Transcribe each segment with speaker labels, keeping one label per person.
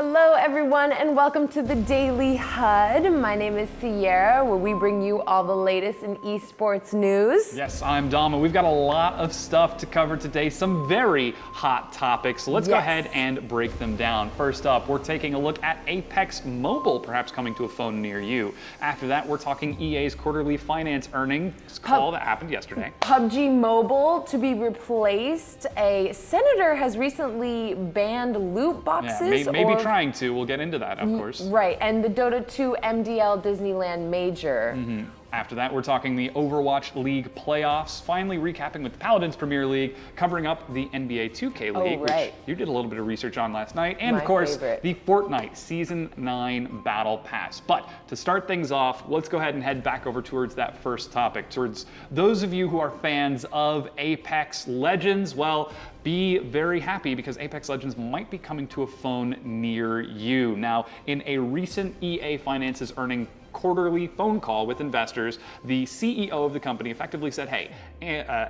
Speaker 1: Hello everyone and welcome to the Daily HUD. My name is Sierra, where we bring you all the latest in esports news.
Speaker 2: Yes, I'm Dom, and we've got a lot of stuff to cover today, some very hot topics. So let's go ahead and break them down. First up, we're taking a look at Apex Mobile, perhaps coming to a phone near you. After that, we're talking EA's quarterly finance earnings call that happened yesterday.
Speaker 1: PUBG Mobile to be replaced. A senator has recently banned loot boxes.
Speaker 2: Yeah, maybe trying to. We'll get into that, of course.
Speaker 1: Right, and the Dota 2 MDL Disneyland Major.
Speaker 2: After that, we're talking the Overwatch League Playoffs, finally recapping with the Paladins Premier League, covering up the NBA 2K League, which you did a little bit of research on last night, and of course, the Fortnite Season 9 Battle Pass. But to start things off, let's go ahead and head back over towards that first topic, towards those of you who are fans of Apex Legends. Well, be very happy because Apex Legends might be coming to a phone near you. Now, in a recent EA Finance's earning quarterly phone call with investors, the CEO of the company effectively said, hey,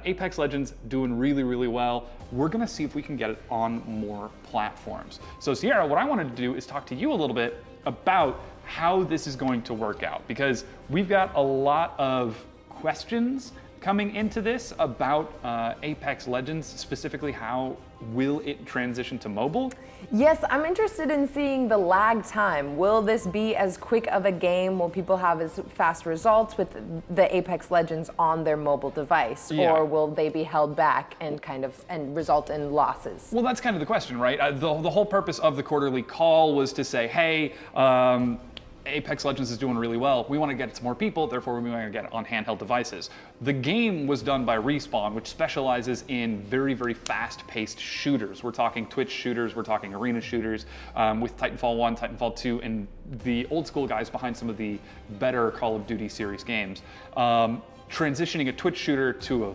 Speaker 2: Apex Legends doing really, really well. We're gonna see if we can get it on more platforms. So Sierra, what I wanted to do is talk to you a little bit about how this is going to work out, because we've got a lot of questions coming into this about Apex Legends, specifically how will it transition to mobile?
Speaker 1: Yes, I'm interested in seeing the lag time. Will this be as quick of a game? Will people have as fast results with the Apex Legends on their mobile device? Or will they be held back and result in losses? Well,
Speaker 2: that's kind of the question, right? The whole purpose of the quarterly call was to say, hey, Apex Legends is doing really well. We want to get it to more people, therefore we want to get it on handheld devices. The game was done by Respawn, which specializes in very, very fast-paced shooters. We're talking Twitch shooters, we're talking arena shooters, with Titanfall 1, Titanfall 2, and the old school guys behind some of the better Call of Duty series games. Transitioning a Twitch shooter to a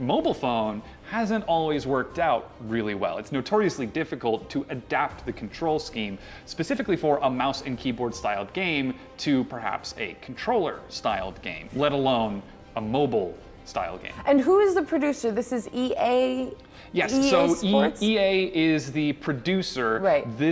Speaker 2: mobile phone hasn't always worked out really well. It's notoriously difficult to adapt the control scheme, specifically for a mouse and keyboard styled game, to perhaps a controller styled game, let alone a mobile style game.
Speaker 1: And who is the producer? This is EA?
Speaker 2: Yes,
Speaker 1: EA
Speaker 2: so
Speaker 1: Sports?
Speaker 2: EA is the producer.
Speaker 1: Right.
Speaker 2: The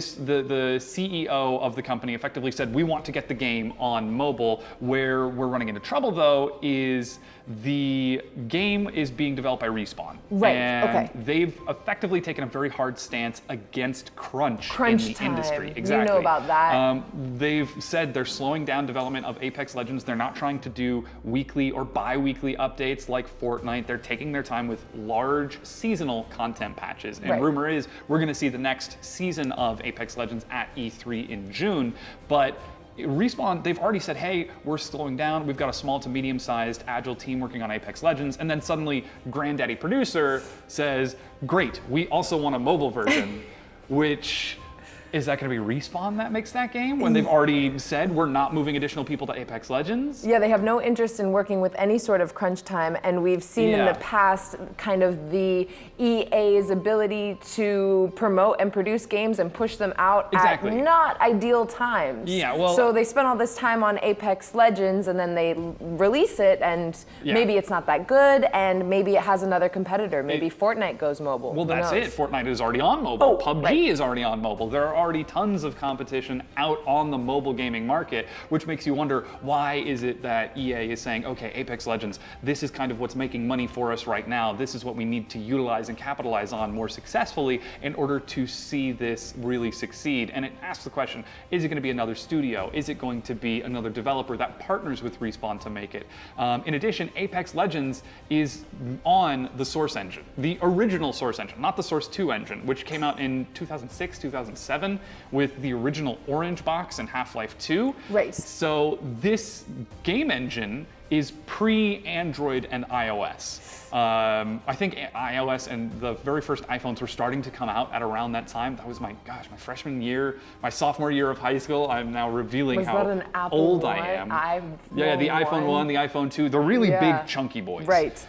Speaker 2: CEO of the company effectively said, we want to get the game on mobile. Where we're running into trouble, though, is the game is being developed by Respawn.
Speaker 1: Right,
Speaker 2: and they've effectively taken a very hard stance against crunch in the industry. Exactly.
Speaker 1: You know about that.
Speaker 2: They've said they're slowing down development of Apex Legends. They're not trying to do weekly or bi-weekly updates like Fortnite. They're taking their time with large seasonal content patches. And rumor is we're going to see the next season of Apex Legends at E3 in June. But Respawn, they've already said, hey, we're slowing down. We've got a small to medium-sized agile team working on Apex Legends. And then suddenly, granddaddy producer says, great, we also want a mobile version, which... Is that going to be Respawn that makes that game when they've already said we're not moving additional people to Apex Legends?
Speaker 1: Yeah, they have no interest in working with any sort of crunch time, and we've seen in the past kind of the EA's ability to promote and produce games and push them out at not ideal times.
Speaker 2: Yeah, well,
Speaker 1: so they spend all this time on Apex Legends and then they release it and maybe it's not that good and maybe it has another competitor. Maybe Fortnite goes mobile.
Speaker 2: Well, that's it. Fortnite is already on mobile. PUBG is already on mobile. There are already tons of competition out on the mobile gaming market, which makes you wonder, why is it that EA is saying, okay, Apex Legends, this is kind of what's making money for us right now. This is what we need to utilize and capitalize on more successfully in order to see this really succeed. And it asks the question, is it going to be another studio? Is it going to be another developer that partners with Respawn to make it? In addition, Apex Legends is on the Source engine, the original Source engine, not the Source 2 engine, which came out in 2006, 2007. With the original Orange box and Half-Life 2.
Speaker 1: Right.
Speaker 2: So this game engine is pre-Android and iOS. I think iOS and the very first iPhones were starting to come out at around that time. That was my freshman year, my sophomore year of high school. I'm now revealing how old I am. Yeah, the iPhone 1, the iPhone 2, the really big chunky boys.
Speaker 1: Right.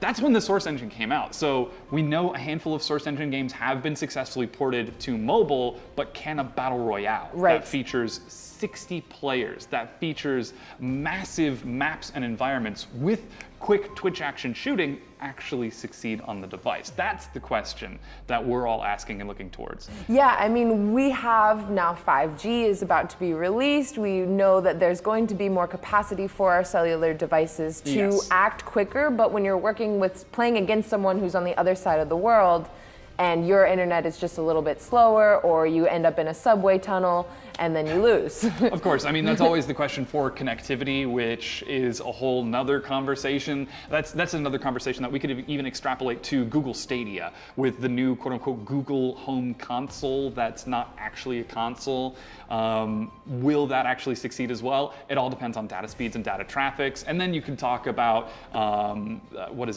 Speaker 2: That's when the Source engine came out. So we know a handful of Source engine games have been successfully ported to mobile, but can a battle royale that features 60 players, that features massive maps and environments with quick twitch action shooting actually succeed on the device? That's the question that we're all asking and looking towards.
Speaker 1: Yeah, I mean, we have now 5G is about to be released. We know that there's going to be more capacity for our cellular devices to act quicker, but when you're playing against someone who's on the other side of the world, and your internet is just a little bit slower, or you end up in a subway tunnel and then you lose.
Speaker 2: Of course, I mean, that's always the question for connectivity, which is a whole nother conversation. That's another conversation that we could even extrapolate to Google Stadia with the new quote unquote Google Home console that's not actually a console. Will that actually succeed as well? It all depends on data speeds and data traffics. And then you can talk about,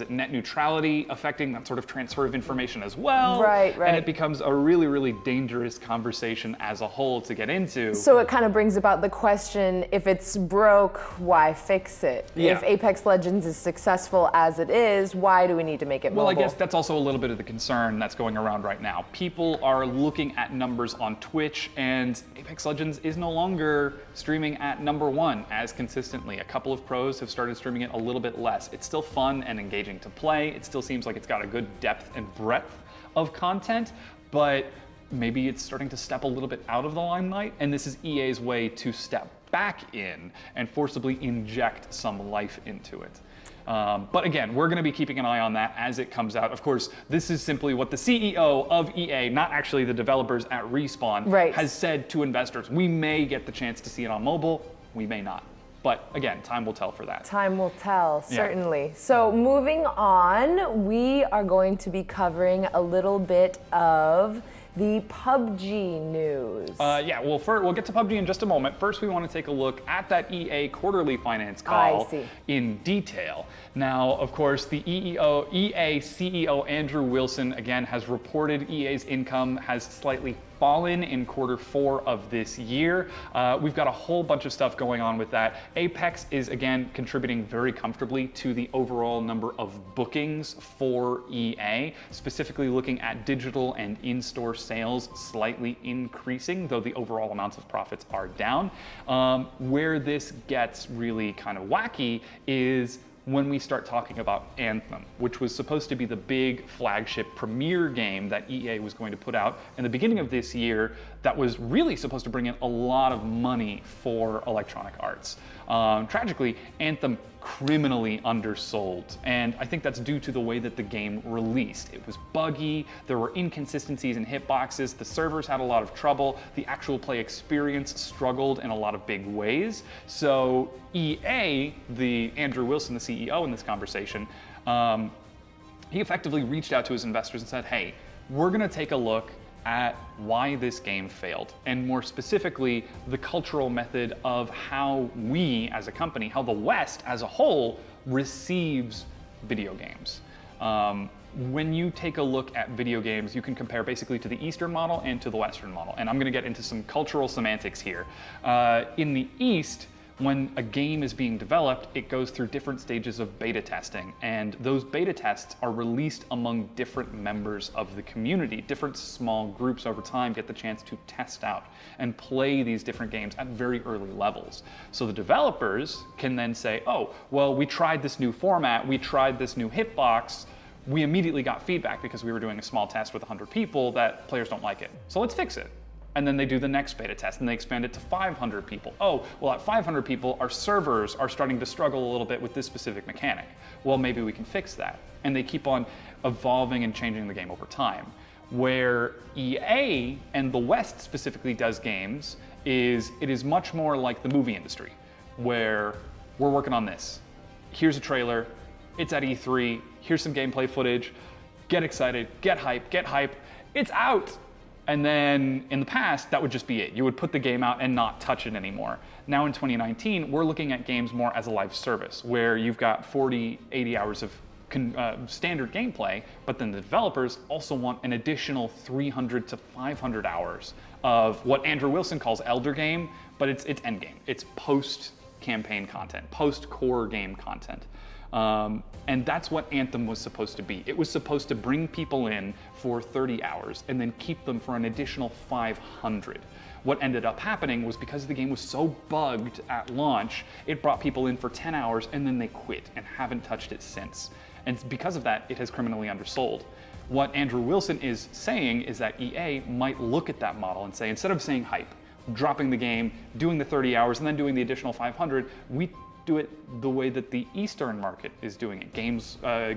Speaker 2: net neutrality affecting that sort of transfer of information as well.
Speaker 1: Right.
Speaker 2: And it becomes a really, really dangerous conversation as a whole to get into.
Speaker 1: So it kind of brings about the question, if it's broke, why fix it?
Speaker 2: Yeah.
Speaker 1: If Apex Legends is successful as it is, why do we need to make it mobile?
Speaker 2: Well, I guess that's also a little bit of the concern that's going around right now. People are looking at numbers on Twitch, and Apex Legends is no longer streaming at #1 as consistently. A couple of pros have started streaming it a little bit less. It's still fun and engaging to play. It still seems like it's got a good depth and breadth of content, but maybe it's starting to step a little bit out of the limelight, and this is EA's way to step back in and forcibly inject some life into it. But again, we're going to be keeping an eye on that as it comes out. Of course, this is simply what the CEO of EA, not actually the developers at Respawn, has said to investors. We may get the chance to see it on mobile, we may not. But again, time will tell for that.
Speaker 1: Time will tell, certainly. Yeah. So moving on, we are going to be covering a little bit of the PUBG news.
Speaker 2: We'll get to PUBG in just a moment. First, we want to take a look at that EA quarterly finance call in detail. Now, of course, the EA CEO Andrew Wilson, again, has reported EA's income has slightly fallen in Q4 of this year. We've got a whole bunch of stuff going on with that. Apex is, again, contributing very comfortably to the overall number of bookings for EA, specifically looking at digital and in-store sales slightly increasing, though the overall amounts of profits are down. Where this gets really kind of wacky is when we start talking about Anthem, which was supposed to be the big flagship premier game that EA was going to put out in the beginning of this year that was really supposed to bring in a lot of money for Electronic Arts. Tragically, Anthem criminally undersold, and I think that's due to the way that the game released. It was buggy, there were inconsistencies in hitboxes, the servers had a lot of trouble, the actual play experience struggled in a lot of big ways. So EA, Andrew Wilson, the CEO in this conversation, he effectively reached out to his investors and said, hey, we're gonna take a look at why this game failed, and more specifically, the cultural method of how we as a company, how the West as a whole receives video games. When you take a look at video games, you can compare basically to the Eastern model and to the Western model, and I'm gonna get into some cultural semantics here. In the East, when a game is being developed, it goes through different stages of beta testing, and those beta tests are released among different members of the community. Different small groups over time get the chance to test out and play these different games at very early levels. So the developers can then say, oh, well, we tried this new format, we tried this new hitbox, we immediately got feedback because we were doing a small test with 100 people that players don't like it. So let's fix it. And then they do the next beta test and they expand it to 500 people. Oh, well, at 500 people, our servers are starting to struggle a little bit with this specific mechanic. Well, maybe we can fix that. And they keep on evolving and changing the game over time. Where EA and the West specifically does games is it is much more like the movie industry, where we're working on this. Here's a trailer, it's at E3, here's some gameplay footage, get excited, get hype, it's out. And then in the past, that would just be it. You would put the game out and not touch it anymore. Now in 2019, we're looking at games more as a live service, where you've got 40, 80 hours of standard gameplay, but then the developers also want an additional 300 to 500 hours of what Andrew Wilson calls elder game, but it's end game. It's post-campaign content, post-core game content. And that's what Anthem was supposed to be. It was supposed to bring people in for 30 hours and then keep them for an additional 500. What ended up happening was because the game was so bugged at launch, it brought people in for 10 hours and then they quit and haven't touched it since. And because of that, it has criminally undersold. What Andrew Wilson is saying is that EA might look at that model and say, instead of saying hype, dropping the game, doing the 30 hours, and then doing the additional 500, we do it the way that the Eastern market is doing it.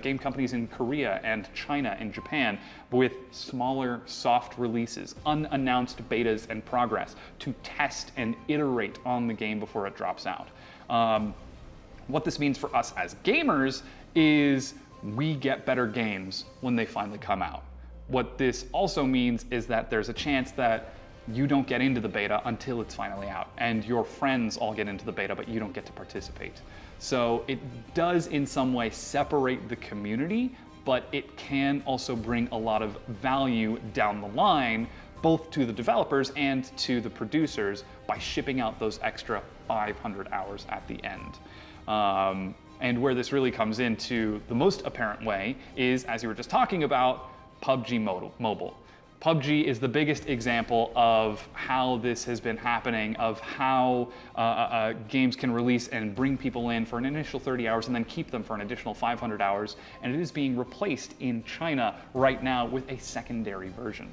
Speaker 2: Game companies in Korea and China and Japan with smaller soft releases, unannounced betas and progress to test and iterate on the game before it drops out. What this means for us as gamers is we get better games when they finally come out. What this also means is that there's a chance that you don't get into the beta until it's finally out, and your friends all get into the beta, but you don't get to participate. So it does in some way separate the community, but it can also bring a lot of value down the line, both to the developers and to the producers, by shipping out those extra 500 hours at the end. And where this really comes into the most apparent way is, as you were just talking about, PUBG Mobile. PUBG is the biggest example of how this has been happening, of how games can release and bring people in for an initial 30 hours and then keep them for an additional 500 hours. And it is being replaced in China right now with a secondary version.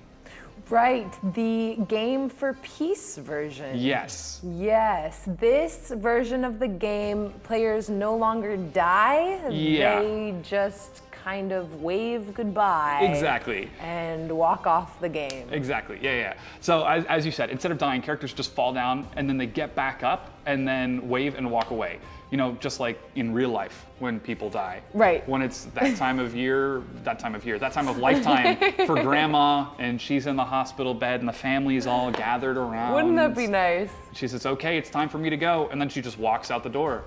Speaker 1: Right, the Game for Peace version.
Speaker 2: Yes.
Speaker 1: Yes, this version of the game, players no longer die.
Speaker 2: Yeah.
Speaker 1: They just kind of wave goodbye.
Speaker 2: Exactly.
Speaker 1: And walk off the game.
Speaker 2: Exactly, yeah. So as you said, instead of dying, characters just fall down and then they get back up and then wave and walk away. You know, just like in real life when people die.
Speaker 1: Right.
Speaker 2: When it's that time of lifetime for grandma and she's in the hospital bed and the family's all gathered around.
Speaker 1: Wouldn't that be nice?
Speaker 2: She says, okay, it's time for me to go. And then she just walks out the door.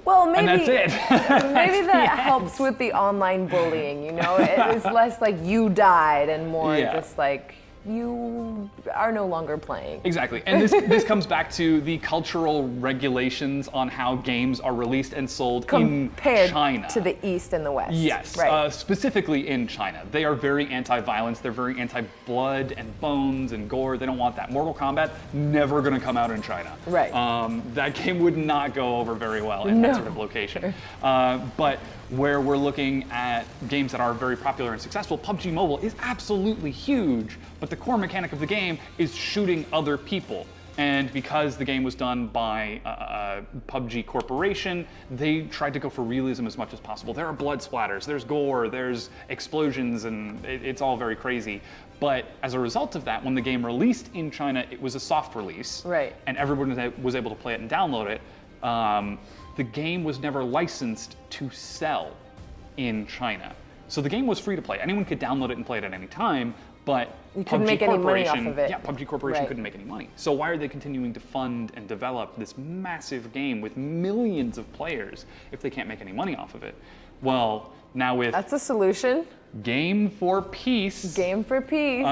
Speaker 1: Well, maybe,
Speaker 2: and that's it.
Speaker 1: Maybe that helps with the online bullying, you know? It's less like you died and more just like you are no longer playing.
Speaker 2: Exactly, and this comes back to the cultural regulations on how games are released and sold
Speaker 1: compared
Speaker 2: in China.
Speaker 1: To the East and the West.
Speaker 2: Yes,
Speaker 1: right.
Speaker 2: Specifically in China. They are very anti-violence, they're very anti-blood and bones and gore. They don't want that. Mortal Kombat, never gonna come out in China.
Speaker 1: Right.
Speaker 2: That game would not go over very well in that sort of location. But where we're looking at games that are very popular and successful, PUBG Mobile is absolutely huge, but the core mechanic of the game is shooting other people. And because the game was done by PUBG Corporation, they tried to go for realism as much as possible. There are blood splatters, there's gore, there's explosions, and it's all very crazy. But as a result of that, when the game released in China, it was a soft release.
Speaker 1: Right.
Speaker 2: And everyone was able to play it and download it. The game was never licensed to sell in China. So the game was free to play. Anyone could download it and play it at any time, but
Speaker 1: you couldn't make any money off of it.
Speaker 2: Yeah, PUBG Corporation couldn't make any money. So why are they continuing to fund and develop this massive game with millions of players if they can't make any money off of it? Well, now with...
Speaker 1: That's a solution.
Speaker 2: Game for Peace.
Speaker 1: Game for Peace.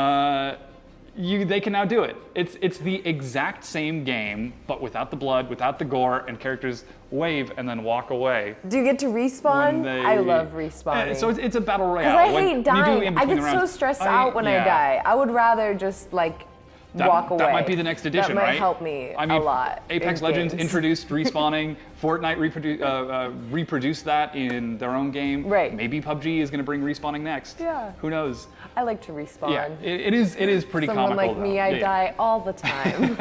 Speaker 2: They can now do it. It's the exact same game, but without the blood, without the gore, and characters wave and then walk away.
Speaker 1: Do you get to respawn? I love respawning.
Speaker 2: So it's a battle royale.
Speaker 1: Because I hate dying. I get so stressed out when I die. I would rather just like walk away.
Speaker 2: That might be the next edition,
Speaker 1: right?
Speaker 2: That
Speaker 1: might help me a lot.
Speaker 2: Apex Legends introduced respawning. Fortnite reproduced that in their own game.
Speaker 1: Right.
Speaker 2: Maybe PUBG is going to bring respawning next.
Speaker 1: Yeah.
Speaker 2: Who knows?
Speaker 1: I like to respawn.
Speaker 2: Yeah, it is pretty
Speaker 1: Someone
Speaker 2: comical.
Speaker 1: Someone like me, I die all the time.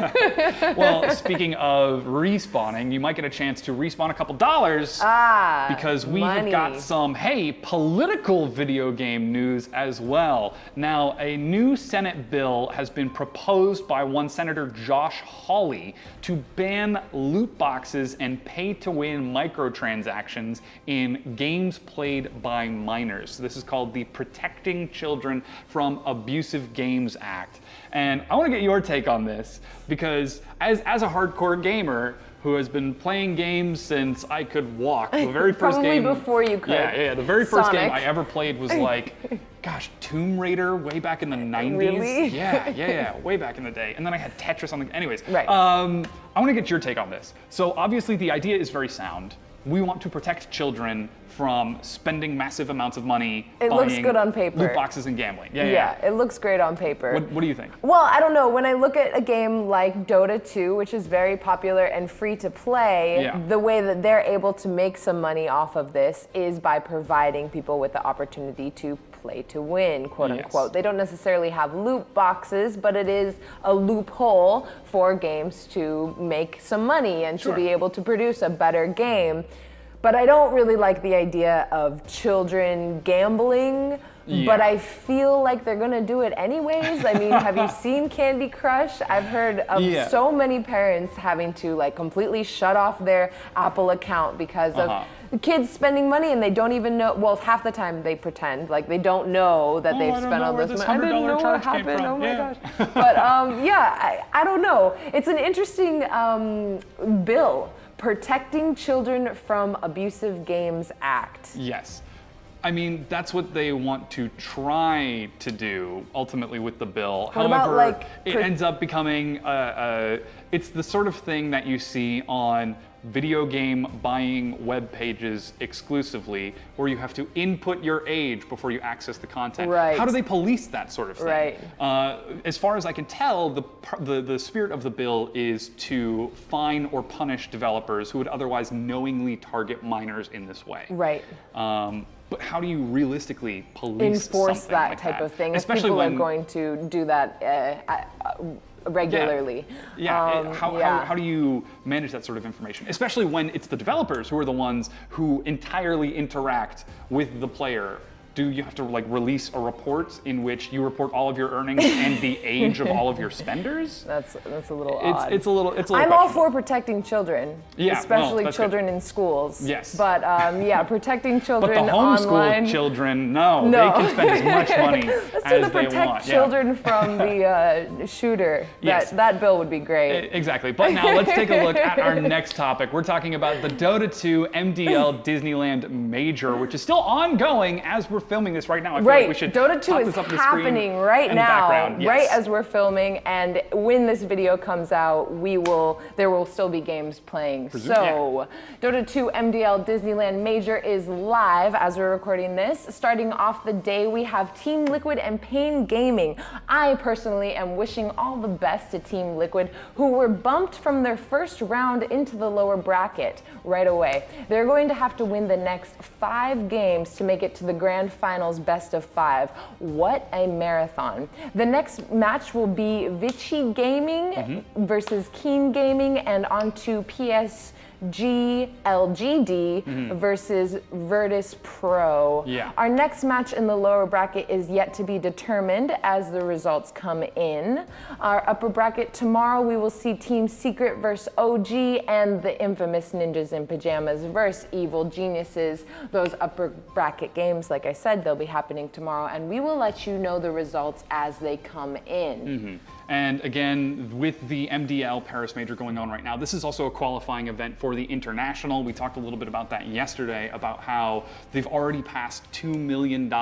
Speaker 2: Well, speaking of respawning, you might get a chance to respawn a couple dollars. Because we have got some, political video game news as well. Now, a new Senate bill has been proposed by one Senator Josh Hawley to ban loot boxes and pay-to-win microtransactions in games played by minors. This is called the Protecting Children from Abusive Games Act. And I want to get your take on this because as a hardcore gamer who has been playing games since I could walk, the very first game...
Speaker 1: Probably before you could.
Speaker 2: Yeah, the very first game I ever played was like, gosh, Tomb Raider way back in the 90s.
Speaker 1: Really?
Speaker 2: Yeah, way back in the day. And then I had Tetris on the... Anyways,
Speaker 1: right.
Speaker 2: I want to get your take on this. So obviously the idea is very sound. we want to protect children from spending massive amounts of money
Speaker 1: it
Speaker 2: buying
Speaker 1: looks good on paper.
Speaker 2: loot boxes and gambling.
Speaker 1: Yeah, it looks great on paper.
Speaker 2: What do you think?
Speaker 1: Well, I don't know. When I look at a game like Dota 2, which is very popular and free to play, the way that they're able to make some money off of this is by providing people with the opportunity to play to win, quote unquote. They don't necessarily have loot boxes, but it is a loophole for games to make some money and to be able to produce a better game. But I don't really like the idea of children gambling, but I feel like they're gonna do it anyways. I mean, have you seen Candy Crush? I've heard of so many parents having to like completely shut off their Apple account because of the kids spending money and they don't even know. Well, half the time they pretend like they don't know that they've spent all this money. I didn't know what happened. Oh my gosh. But I don't know. It's an interesting bill. Protecting Children from Abusive Games Act.
Speaker 2: Yes. I mean, that's what they want to try to do ultimately with the bill.
Speaker 1: What
Speaker 2: However,
Speaker 1: about,
Speaker 2: it ends up becoming, it's the sort of thing that you see on video game buying web pages exclusively, where you have to input your age before you access the content.
Speaker 1: Right.
Speaker 2: How do they police that sort of thing?
Speaker 1: Right.
Speaker 2: As far as I can tell, the spirit of the bill is to fine or punish developers who would otherwise knowingly target minors in this way.
Speaker 1: Right.
Speaker 2: But how do you realistically police
Speaker 1: enforce
Speaker 2: something
Speaker 1: that
Speaker 2: like
Speaker 1: type
Speaker 2: that?
Speaker 1: of thing?
Speaker 2: Especially
Speaker 1: if people
Speaker 2: when
Speaker 1: are going to do that regularly.
Speaker 2: How do you manage that sort of information? Especially when it's the developers who are the ones who entirely interact with the player. Do you have to like release a report in which you report all of your earnings and the age of all of your spenders?
Speaker 1: That's a little odd.
Speaker 2: It's a little
Speaker 1: I'm all for protecting children, especially children
Speaker 2: good.
Speaker 1: In schools.
Speaker 2: Yes.
Speaker 1: But protecting children
Speaker 2: but the
Speaker 1: online.
Speaker 2: homeschool children, no, they can spend as much money
Speaker 1: Let's
Speaker 2: as
Speaker 1: do the
Speaker 2: they
Speaker 1: protect
Speaker 2: want.
Speaker 1: children from the shooter. That bill would be great.
Speaker 2: Exactly. But now let's take a look at our next topic. We're talking about the Dota 2 MDL Disneyland Major, which is still ongoing as we're filming this right now. I feel like we should
Speaker 1: Dota 2 is happening right now, right as we're filming, and when this video comes out, there will still be games playing. Dota 2 MDL Disneyland Major is live as we're recording this. Starting off the day, we have Team Liquid and Pain Gaming. I personally am wishing all the best to Team Liquid, who were bumped from their first round into the lower bracket right away. They're going to have to win the next 5 games to make it to the grand finals best of 5. What a marathon. The next match will be Vichy Gaming versus Keen Gaming, and on to PSG LGD versus Virtus Pro. Our next match in the lower bracket is yet to be determined as the results come in. Our upper bracket tomorrow, we will see Team Secret versus OG and the infamous Ninjas in Pajamas versus Evil Geniuses. Those upper bracket games, like I said, they'll be happening tomorrow, and we will let you know the results as they come in.
Speaker 2: And again, with the MDL Paris Major going on right now, this is also a qualifying event for the International. We talked a little bit about that yesterday, about how they've already passed $2 million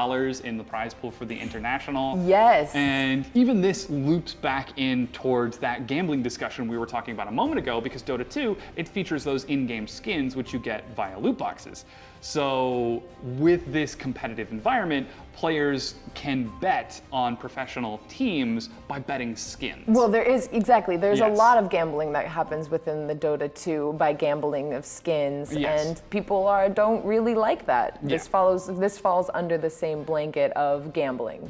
Speaker 2: in the prize pool for the International.
Speaker 1: Yes.
Speaker 2: And even this loops back in towards that gambling discussion we were talking about a moment ago, because Dota 2, it features those in-game skins which you get via loot boxes. So with this competitive environment, players can bet on professional teams by betting skins.
Speaker 1: Well, there's a lot of gambling that happens within the Dota 2 by gambling of skins, and people don't really like that. This falls under the same blanket of gambling.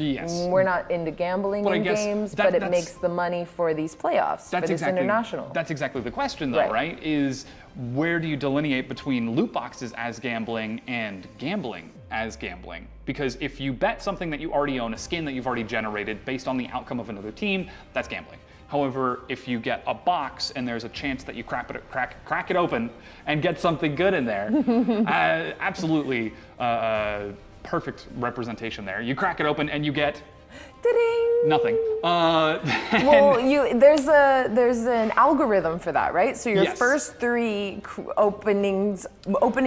Speaker 1: We're not into gambling in games, but it makes the money for these playoffs. But it's international.
Speaker 2: That's exactly the question, though, right? Is where do you delineate between loot boxes as gambling and gambling as gambling? Because if you bet something that you already own, a skin that you've already generated based on the outcome of another team, that's gambling. However, if you get a box and there's a chance that you crack it open and get something good in there, absolutely perfect representation there. You crack it open and you get
Speaker 1: Da-ding.
Speaker 2: Nothing.
Speaker 1: Well, there's an algorithm for that, right? So your first 3 opening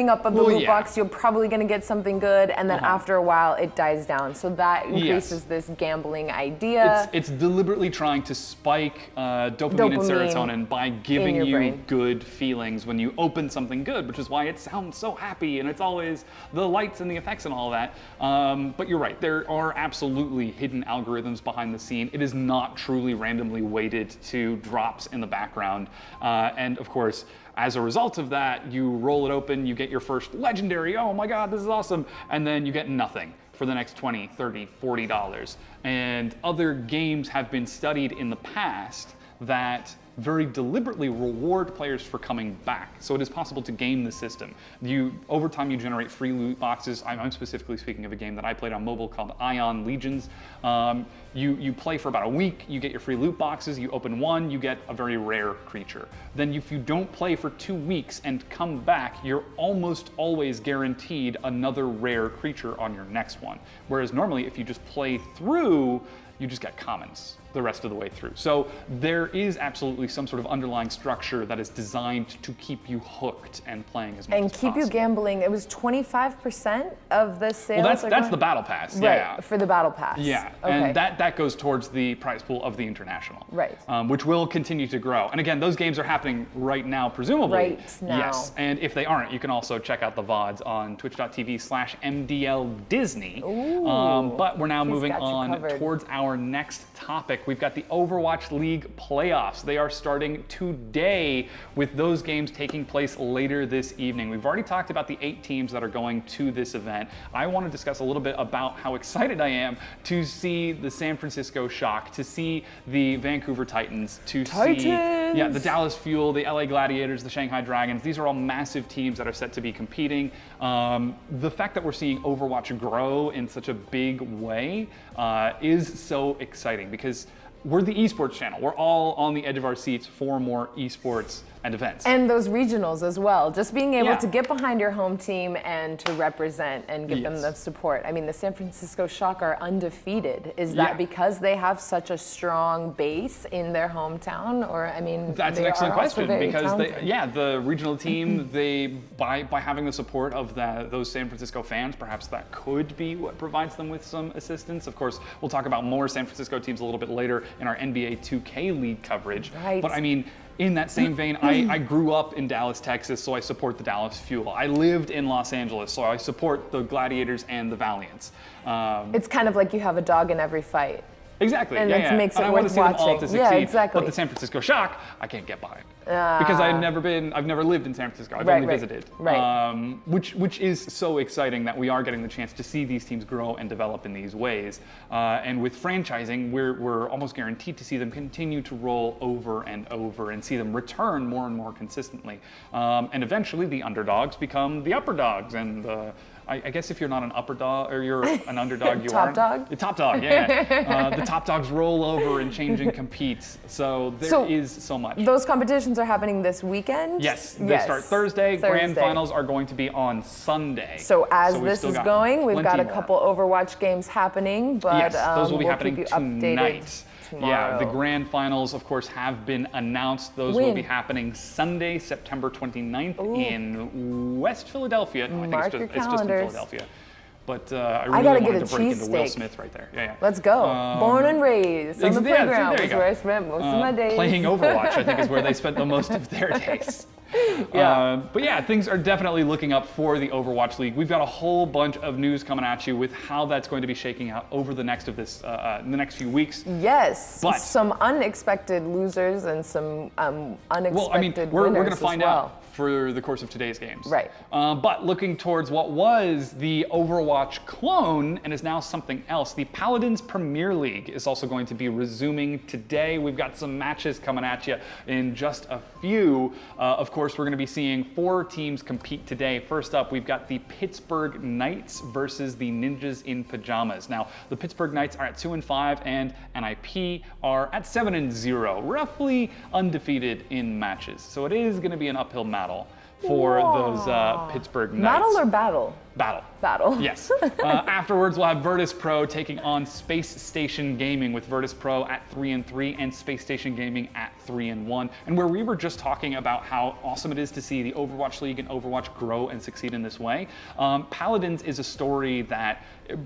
Speaker 1: up of the loot box, you're probably going to get something good, and then after a while, it dies down. So that increases this gambling idea.
Speaker 2: It's deliberately trying to spike dopamine and serotonin by giving you
Speaker 1: brain.
Speaker 2: good feelings when you open something good, which is why it sounds so happy, and it's always the lights and the effects and all that. But you're right, there are absolutely hidden algorithms behind the scene. It is not truly randomly weighted to drops in the background. And of course, as a result of that, you roll it open, you get your first legendary, oh my God, this is awesome, and then you get nothing for the next $20, $30, $40. And other games have been studied in the past that very deliberately reward players for coming back. So it is possible to game the system. Over time, you generate free loot boxes. I'm specifically speaking of a game that I played on mobile called Ion Legions. You play for about a week, you get your free loot boxes, you open one, you get a very rare creature. Then if you don't play for 2 weeks and come back, you're almost always guaranteed another rare creature on your next one. Whereas normally, if you just play through, you just get commons the rest of the way through. So there is absolutely some sort of underlying structure that is designed to keep you hooked and playing as much as possible.
Speaker 1: And keep you gambling. It was 25% of the sales.
Speaker 2: Well, that's the battle pass.
Speaker 1: Right,
Speaker 2: yeah.
Speaker 1: For the battle pass.
Speaker 2: Yeah,
Speaker 1: okay.
Speaker 2: And that goes towards the prize pool of the international.
Speaker 1: Right.
Speaker 2: Which will continue to grow. And again, those games are happening right now, presumably.
Speaker 1: Right now.
Speaker 2: Yes, and if they aren't, you can also check out the VODs on twitch.tv/MDL Disney. But we're now moving on towards our next topic. We've got the Overwatch League Playoffs. They are starting today with those games taking place later this evening. We've already talked about the 8 teams that are going to this event. I want to discuss a little bit about how excited I am to see the San Francisco Shock, to see the Vancouver Titans, see the Dallas Fuel, the LA Gladiators, the Shanghai Dragons. These are all massive teams that are set to be competing. The fact that we're seeing Overwatch grow in such a big way is so exciting because we're the esports channel. We're all on the edge of our seats for more esports and events.
Speaker 1: And those regionals as well. Just being able to get behind your home team and to represent and give them the support. I mean, the San Francisco Shock are undefeated. Is that because they have such a strong base in their hometown? Or, I mean,
Speaker 2: that's an excellent question because the regional team, by having the support of those San Francisco fans, perhaps that could be what provides them with some assistance. Of course, we'll talk about more San Francisco teams a little bit later in our NBA 2K League coverage.
Speaker 1: Right.
Speaker 2: But I mean, in that same vein, I grew up in Dallas, Texas, so I support the Dallas Fuel. I lived in Los Angeles, so I support the Gladiators and the Valiants.
Speaker 1: It's kind of like you have a dog in every fight.
Speaker 2: Exactly.
Speaker 1: And it makes it
Speaker 2: and I
Speaker 1: worth
Speaker 2: want to see
Speaker 1: watching.
Speaker 2: them all to succeed.
Speaker 1: Yeah, exactly.
Speaker 2: But the San Francisco Shock, I can't get behind. Because I've never lived in San Francisco. I've only visited.
Speaker 1: Right.
Speaker 2: Which is so exciting that we are getting the chance to see these teams grow and develop in these ways. And with franchising, we're almost guaranteed to see them continue to roll over and over and see them return more and more consistently. And eventually the underdogs become the upper dogs, and I guess if you're not an upper dog or you're an underdog, you are
Speaker 1: dog.
Speaker 2: The top dog. Yeah. The top dogs roll over and change and compete. So there is so much.
Speaker 1: Those competitions are happening this weekend?
Speaker 2: Yes, they start Thursday. Grand finals are going to be on Sunday.
Speaker 1: So as this is going, we've got a couple Overwatch games happening, but
Speaker 2: those will be happening
Speaker 1: keep you
Speaker 2: tonight.
Speaker 1: Tomorrow.
Speaker 2: Yeah, the grand finals, of course, have been announced. Those will be happening Sunday, September 29th in West Philadelphia. No, I think it's just in Philadelphia. But I really wanted to break into Will Smith right there. Yeah.
Speaker 1: Let's go. Born and raised on the playground is where I spent most of my days.
Speaker 2: Playing Overwatch, I think, is where they spent the most of their days. But yeah, things are definitely looking up for the Overwatch League. We've got a whole bunch of news coming at you with how that's going to be shaking out over the next few weeks.
Speaker 1: Yes, but some unexpected losers and some unexpected
Speaker 2: we're
Speaker 1: winners
Speaker 2: going to find out for the course of today's games.
Speaker 1: Right.
Speaker 2: But looking towards what was the Overwatch clone and is now something else, the Paladins Premier League is also going to be resuming today. We've got some matches coming at you in just a few. Of course, we're going to be seeing 4 teams compete today. First up, we've got the Pittsburgh Knights versus the Ninjas in Pajamas. Now, the Pittsburgh Knights are at 2-5 and NIP are at 7-0, roughly undefeated in matches. So it is going to be an uphill battle for those Pittsburgh Knights.
Speaker 1: Model or battle?
Speaker 2: Battle.
Speaker 1: Battle.
Speaker 2: Yes. Afterwards, we'll have Virtus Pro taking on Space Station Gaming, with Virtus Pro at 3-3 and Space Station Gaming at 3-1. And where we were just talking about how awesome it is to see the Overwatch League and Overwatch grow and succeed in this way, Paladins is a story that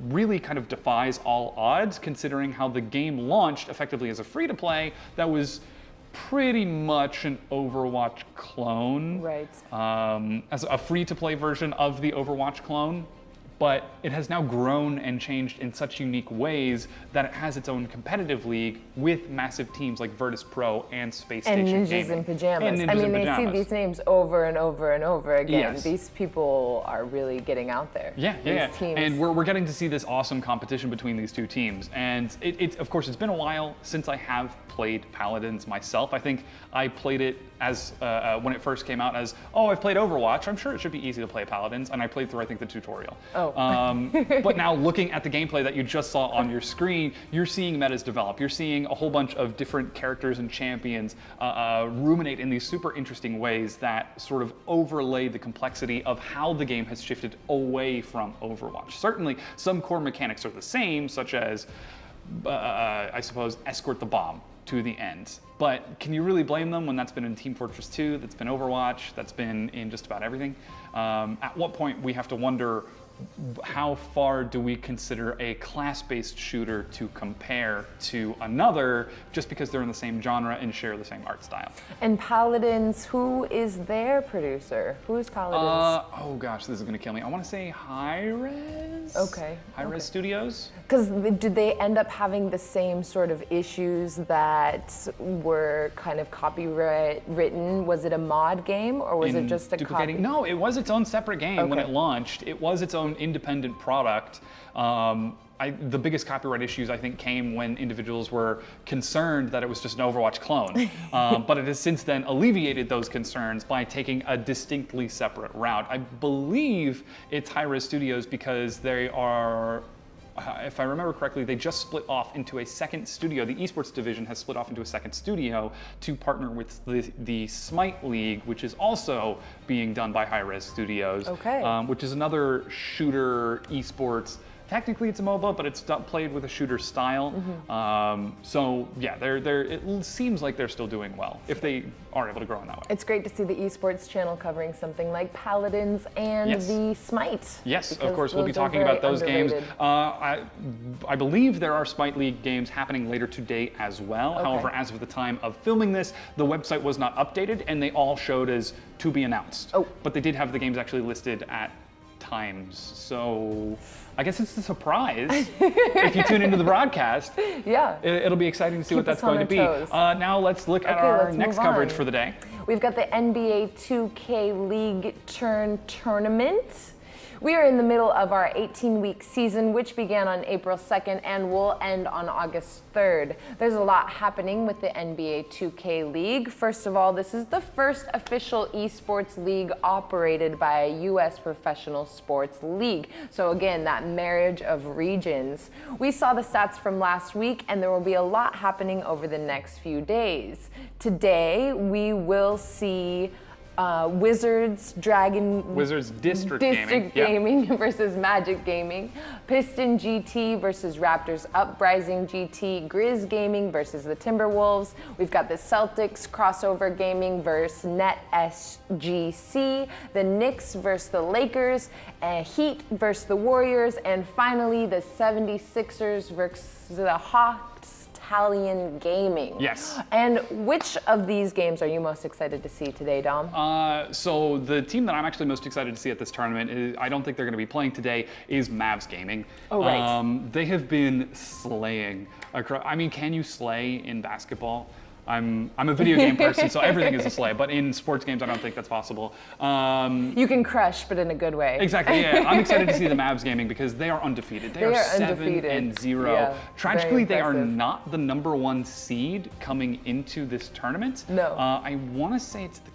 Speaker 2: really kind of defies all odds, considering how the game launched effectively as a free-to-play that was pretty much an Overwatch clone.
Speaker 1: Right.
Speaker 2: As a free-to-play version of the Overwatch clone. But it has now grown and changed in such unique ways that it has its own competitive league with massive teams like Virtus Pro and Space Station
Speaker 1: Ninjas
Speaker 2: Gaming.
Speaker 1: in Pajamas.
Speaker 2: And Ninjas
Speaker 1: I mean,
Speaker 2: in
Speaker 1: they
Speaker 2: Pajamas.
Speaker 1: see these names over and over and over again.
Speaker 2: Yes.
Speaker 1: These people are really getting out there.
Speaker 2: Yeah.
Speaker 1: Teams.
Speaker 2: And we're getting to see this awesome competition between these two teams. And it of course, it's been a while since I have played Paladins myself. I think I played it as when it first came out as, I've played Overwatch. I'm sure it should be easy to play Paladins. And I played through, I think, the tutorial. But now looking at the gameplay that you just saw on your screen, you're seeing metas develop. You're seeing a whole bunch of different characters and champions ruminate in these super interesting ways that sort of overlay the complexity of how the game has shifted away from Overwatch. Certainly, some core mechanics are the same, such as, I suppose, escort the bomb to the end. But can you really blame them when that's been in Team Fortress 2, that's been Overwatch, that's been in just about everything? At what point we have to wonder, how far do we consider a class-based shooter to compare to another just because they're in the same genre and share the same art style?
Speaker 1: And Paladins, who is their producer? Who is Paladins?
Speaker 2: Oh gosh, this is gonna kill me. I wanna say Hi-Rez?
Speaker 1: Okay.
Speaker 2: Hi-Rez Studios?
Speaker 1: Because did they end up having the same sort of issues that were kind of copyright written? Was it a mod game or was it just a copy?
Speaker 2: No, it was its own separate game when it launched. It was its own independent product. The biggest copyright issues, I think, came when individuals were concerned that it was just an Overwatch clone. But it has since then alleviated those concerns by taking a distinctly separate route. I believe it's Hi-Rez Studios because they are, if I remember correctly, they just split off into a second studio. The esports division has split off into a second studio to partner with the Smite League, which is also being done by Hi-Rez Studios, which is another shooter esports. Technically, it's a MOBA, but it's played with a shooter style. So yeah, it seems like they're still doing well if they are able to grow in that way.
Speaker 1: It's great to see the esports channel covering something like Paladins and the Smite.
Speaker 2: Yes, of course, we'll be talking about those games. I believe there are Smite League games happening later today as well. However, as of the time of filming this, the website was not updated and they all showed as to be announced. But they did have the games actually listed at times. So I guess it's a surprise if you tune into the broadcast. Yeah. It'll be exciting to see what that's going to be. Now let's look at our next coverage for the day.
Speaker 1: We've got the NBA 2K League Tournament. We are in the middle of our 18-week season, which began on April 2nd and will end on August 3rd. There's a lot happening with the NBA 2K League. First of all, this is the first official esports league operated by a U.S. professional sports league. So again, that marriage of regions. We saw the stats from last week, and there will be a lot happening over the next few days. Today, we will see Wizards District Gaming versus Magic Gaming, Piston GT versus Raptors Uprising GT, Grizz Gaming versus the Timberwolves. We've got the Celtics Crossover Gaming versus Net SGC, the Knicks versus the Lakers, Heat versus the Warriors, and finally the 76ers versus the Hawks. Italian Gaming.
Speaker 2: Yes.
Speaker 1: And which of these games are you most excited to see today, Dom?
Speaker 2: So the team that I'm actually most excited to see at this tournament, I don't think they're going to be playing today, is Mavs Gaming.
Speaker 1: Oh, right.
Speaker 2: They have been slaying. I mean, can you slay in basketball? I'm a video game person, so everything is a slay. But in sports games, I don't think that's possible.
Speaker 1: You can crush, but in a good way.
Speaker 2: Exactly. Yeah, I'm excited to see the Mavs Gaming because they are undefeated. They are 7-0.
Speaker 1: Yeah,
Speaker 2: Tragically, they are not the #1 seed coming into this tournament.
Speaker 1: No.
Speaker 2: I want to say it's the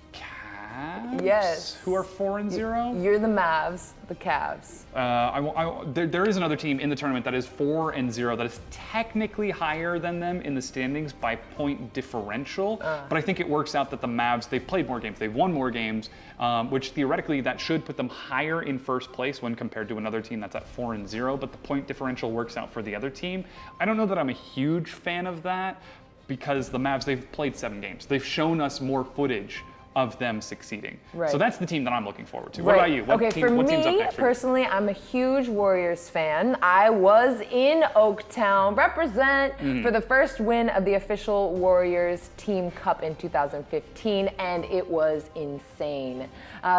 Speaker 2: Mavs?
Speaker 1: Yes.
Speaker 2: Who are 4-0?
Speaker 1: You're the Mavs, the Cavs.
Speaker 2: There is another team in the tournament that is 4-0 that is technically higher than them in the standings by point differential. But I think it works out that the Mavs, they've played more games, they've won more games, which theoretically that should put them higher in first place when compared to another team that's at 4-0. But the point differential works out for the other team. I don't know that I'm a huge fan of that, because the Mavs, they've played 7 games. They've shown us more footage of them succeeding.
Speaker 1: Right.
Speaker 2: So that's the team that I'm looking forward to. What about you?
Speaker 1: What team's up next? Personally, I'm a huge Warriors fan. I was in Oaktown, represent for the first win of the official Warriors Team Cup in 2015, and it was insane.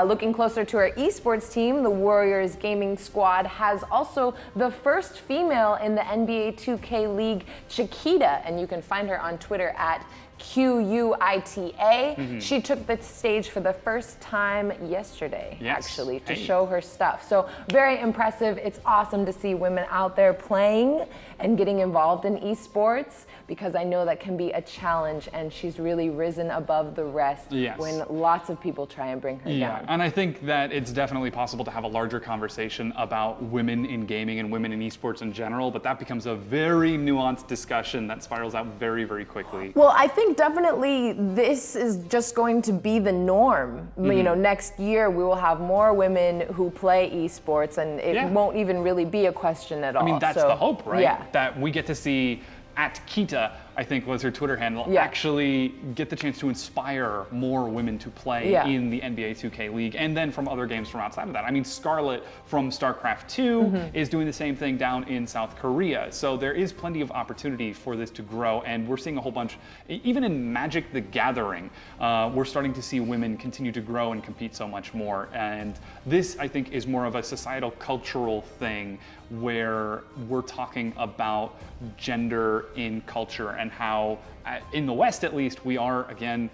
Speaker 1: Looking closer to our esports team, the Warriors Gaming Squad has also the first female in the NBA 2K League, Chiquita, and you can find her on Twitter at QUITA. She took the stage for the first time yesterday, actually, to show her stuff. So very impressive. It's awesome to see women out there playing and getting involved in esports, because I know that can be a challenge, and she's really risen above the rest when lots of people try and bring her down.
Speaker 2: And I think that it's definitely possible to have a larger conversation about women in gaming and women in esports in general, but that becomes a very nuanced discussion that spirals out very, very quickly.
Speaker 1: Well, I think definitely this is just going to be the norm. You know, next year we will have more women who play esports, and it won't even really be a question at all.
Speaker 2: I mean, that's the hope, right?
Speaker 1: Yeah.
Speaker 2: That we get to see at Kita, I think was her Twitter handle, actually get the chance to inspire more women to play in the NBA 2K League, and then from other games from outside of that. I mean, Scarlett from StarCraft 2 is doing the same thing down in South Korea. So there is plenty of opportunity for this to grow, and we're seeing a whole bunch, even in Magic the Gathering, we're starting to see women continue to grow and compete so much more. And this, I think, is more of a societal, cultural thing where we're talking about gender in culture, and how in the West, at least, we are, again,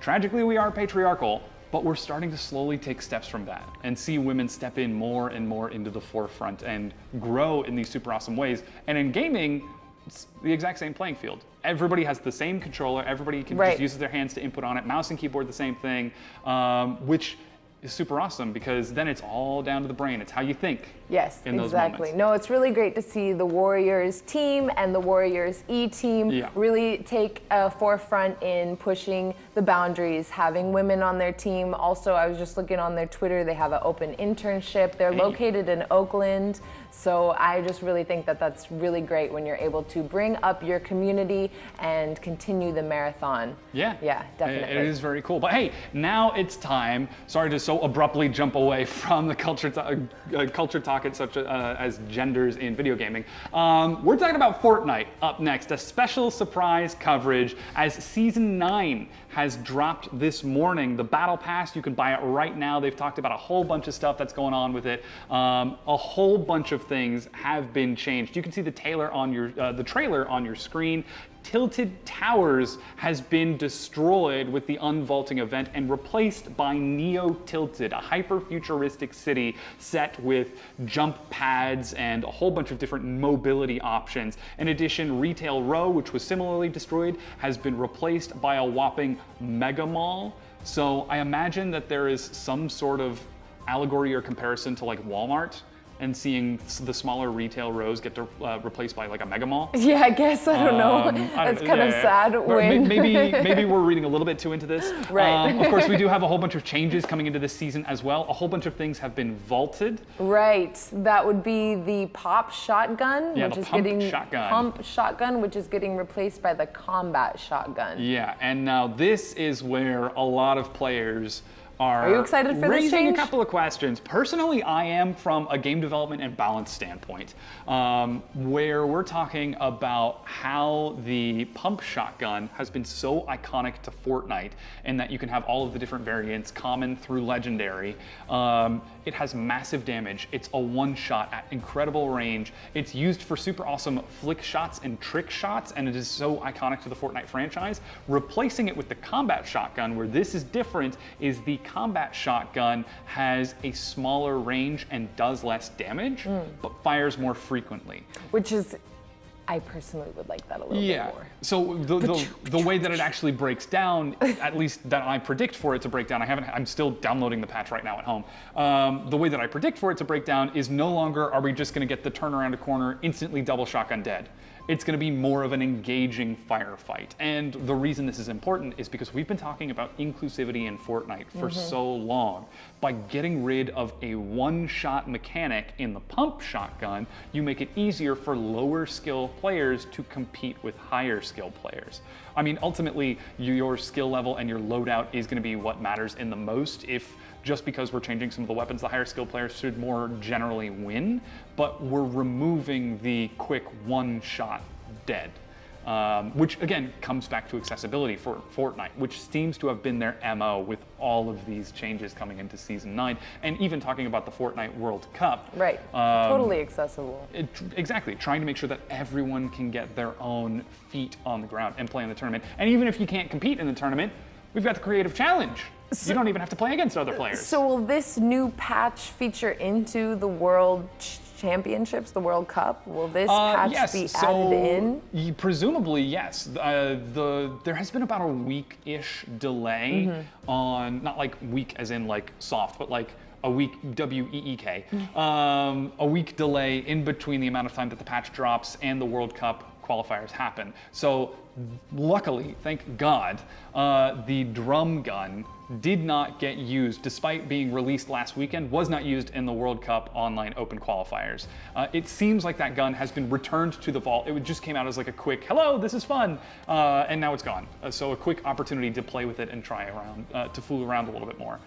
Speaker 2: tragically, we are patriarchal, but we're starting to slowly take steps from that and see women step in more and more into the forefront and grow in these super awesome ways. And in gaming, it's the exact same playing field. Everybody has the same controller, everybody can just use their hands to input on it, mouse and keyboard the same thing, which is super awesome, because then it's all down to the brain. It's how you think.
Speaker 1: Yes,
Speaker 2: in those
Speaker 1: exactly.
Speaker 2: moments.
Speaker 1: No, it's really great to see the Warriors team and the Warriors E team really take a forefront in pushing the boundaries, having women on their team. Also, I was just looking on their Twitter, they have an open internship. They're located in Oakland. So I just really think that that's really great when you're able to bring up your community and continue the marathon. Yeah, definitely.
Speaker 2: It is very cool. But hey, now it's time. Sorry to so abruptly jump away from the culture talk such as genders in video gaming. We're talking about Fortnite up next. A special surprise coverage as Season 9 has dropped this morning. The Battle Pass, you can buy it right now. They've talked about a whole bunch of stuff that's going on with it. A whole bunch of things have been changed. You can see the trailer on your screen. Tilted Towers has been destroyed with the unvaulting event and replaced by Neo Tilted, a hyper-futuristic city set with jump pads and a whole bunch of different mobility options. In addition, Retail Row, which was similarly destroyed, has been replaced by a whopping mega mall. So I imagine that there is some sort of allegory or comparison to like Walmart, and seeing the smaller retail rows get replaced by like a mega mall. Yeah,
Speaker 1: I guess, I don't know. That's kind of sad.
Speaker 2: Maybe we're reading a little bit too into this. Right. Of course, we do have a whole bunch of changes coming into this season as well. A whole bunch of things have been vaulted.
Speaker 1: Right, that would be the pop shotgun, which is getting pump shotgun, which is getting replaced by the combat shotgun.
Speaker 2: Yeah, and now this is where a lot of players are
Speaker 1: you excited for this change?
Speaker 2: Raising a couple of questions. Personally, I am, from a game development and balance standpoint, where we're talking about how the pump shotgun has been so iconic to Fortnite, and that you can have all of the different variants, common through legendary. It has massive damage. It's a one-shot at incredible range. It's used for super awesome flick shots and trick shots, and it is so iconic to the Fortnite franchise. Replacing it with the combat shotgun, where this is different, is the combat shotgun has a smaller range and does less damage, but fires more frequently.
Speaker 1: Which is I personally would like that a little bit more.
Speaker 2: So the way that it actually breaks down, at least that I predict for it to break down, I'm still downloading the patch right now at home. The way that I predict for it to break down is no longer are we just going to get the turn around a corner, instantly double shotgun dead. It's going to be more of an engaging firefight. And the reason this is important is because we've been talking about inclusivity in Fortnite for so long. By getting rid of a one-shot mechanic in the pump shotgun, you make it easier for lower skill players to compete with higher skill players. I mean, ultimately, your skill level and your loadout is going to be what matters in the most. If just because we're changing some of the weapons, the higher skill players should more generally win, but we're removing the quick one-shot dead. Which again comes back to accessibility for Fortnite, which seems to have been their MO with all of these changes coming into Season 9, and even talking about the Fortnite World Cup.
Speaker 1: Right, totally accessible.
Speaker 2: Exactly, trying to make sure that everyone can get their own feet on the ground and play in the tournament. And even if you can't compete in the tournament, we've got the creative challenge. You don't even have to play against other players.
Speaker 1: So will this new patch feature into the World Championships, the World Cup? Will this patch be added in?
Speaker 2: Presumably, yes. There has been about a week-ish delay on, not like week as in like soft, but like a week, W-E-E-K, a week delay in between the amount of time that the patch drops and the World Cup qualifiers happen. So luckily, thank God, the drum gun did not get used, despite being released last weekend, was not used in the World Cup online open qualifiers. It seems like that gun has been returned to the vault. It just came out as like a quick, hello, this is fun, and now it's gone. So a quick opportunity to play with it and try around, to fool around a little bit more.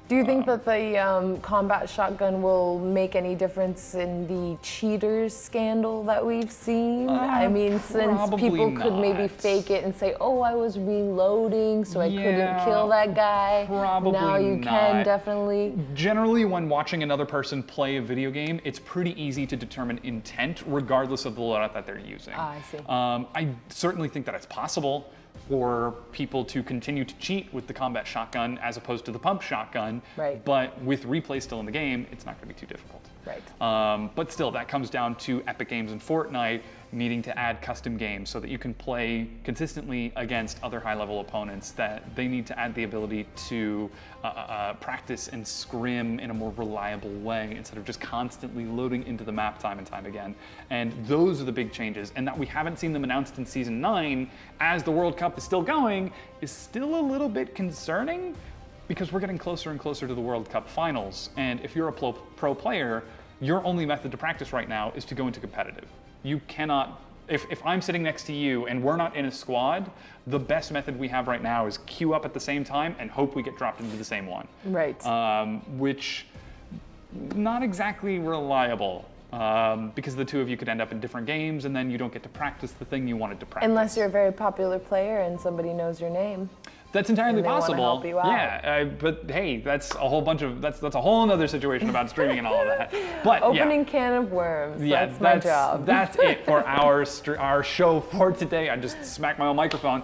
Speaker 1: Do you think that the combat shotgun will make any difference in the cheaters scandal that we've seen? I mean, since people could maybe fake it and say, oh, I was reloading, so I couldn't kill that guy.
Speaker 2: Probably
Speaker 1: now you can definitely.
Speaker 2: Generally, when watching another person play a video game, it's pretty easy to determine intent, regardless of the loadout that they're using.
Speaker 1: I see.
Speaker 2: I certainly think that it's possible for people to continue to cheat with the combat shotgun as opposed to the pump shotgun.
Speaker 1: Right.
Speaker 2: But with replay still in the game, it's not going to be too difficult.
Speaker 1: Right.
Speaker 2: But still, that comes down to Epic Games and Fortnite needing to add custom games so that you can play consistently against other high-level opponents, that they need to add the ability to practice and scrim in a more reliable way instead of just constantly loading into the map time and time again. And those are the big changes. And that we haven't seen them announced in Season 9 as the World Cup is still going is still a little bit concerning, because we're getting closer and closer to the World Cup finals. And if you're a pro player, your only method to practice right now is to go into competitive. You cannot, if I'm sitting next to you and we're not in a squad, the best method we have right now is queue up at the same time and hope we get dropped into the same one.
Speaker 1: Right.
Speaker 2: Which, not exactly reliable. Because the two of you could end up in different games and then you don't get to practice the thing you wanted to practice.
Speaker 1: Unless you're a very popular player and somebody knows your name.
Speaker 2: That's entirely possible.
Speaker 1: Help you out.
Speaker 2: Yeah, but hey, that's a whole bunch of that's a whole other situation about streaming and all of that. But
Speaker 1: opening can of worms. Yeah, that's my job.
Speaker 2: That's it for our show for today. I just smacked my own microphone.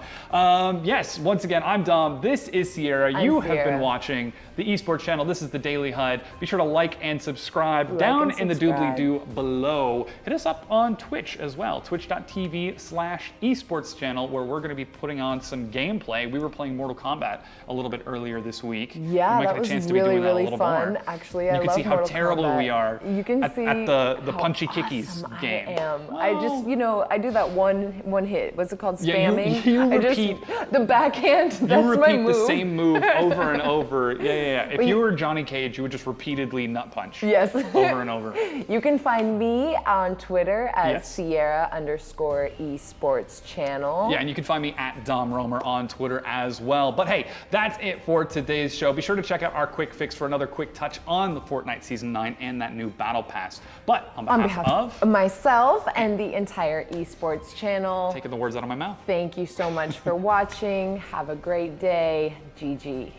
Speaker 2: Yes, once again, I'm Dom. This is Sierra. You have been watching the Esports channel. This is the Daily HUD. Be sure to like and subscribe down in the doobly-doo below. Hit us up on Twitch as well. Twitch.tv/esports channel, where we're going to be putting on some gameplay. We were playing Mortal Kombat a little bit earlier this week.
Speaker 1: Yeah, that was really fun. Actually, I love Mortal Kombat.
Speaker 2: You can see how terrible we are.
Speaker 1: You can see
Speaker 2: at the punchy kickies game.
Speaker 1: I am. Well, I just, I do that one hit. What's it called? Spamming.
Speaker 2: Yeah, you repeat
Speaker 1: the backhand. That's my move.
Speaker 2: The same move over and over. Yeah. If you were Johnny Cage, you would just repeatedly nut punch.
Speaker 1: Yes.
Speaker 2: Over and over.
Speaker 1: You can find me on Twitter at Sierra_esports channel.
Speaker 2: Yeah, and you can find me at Dom Romer on Twitter as well. But hey, that's it for today's show. Be sure to check out our quick fix for another quick touch on the Fortnite Season 9 and that new Battle Pass. But on behalf of
Speaker 1: myself and the entire Esports channel,
Speaker 2: taking the words out of my mouth.
Speaker 1: Thank you so much for watching. Have a great day. GG.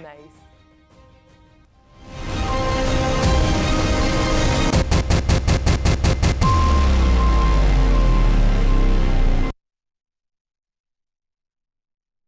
Speaker 1: Nice.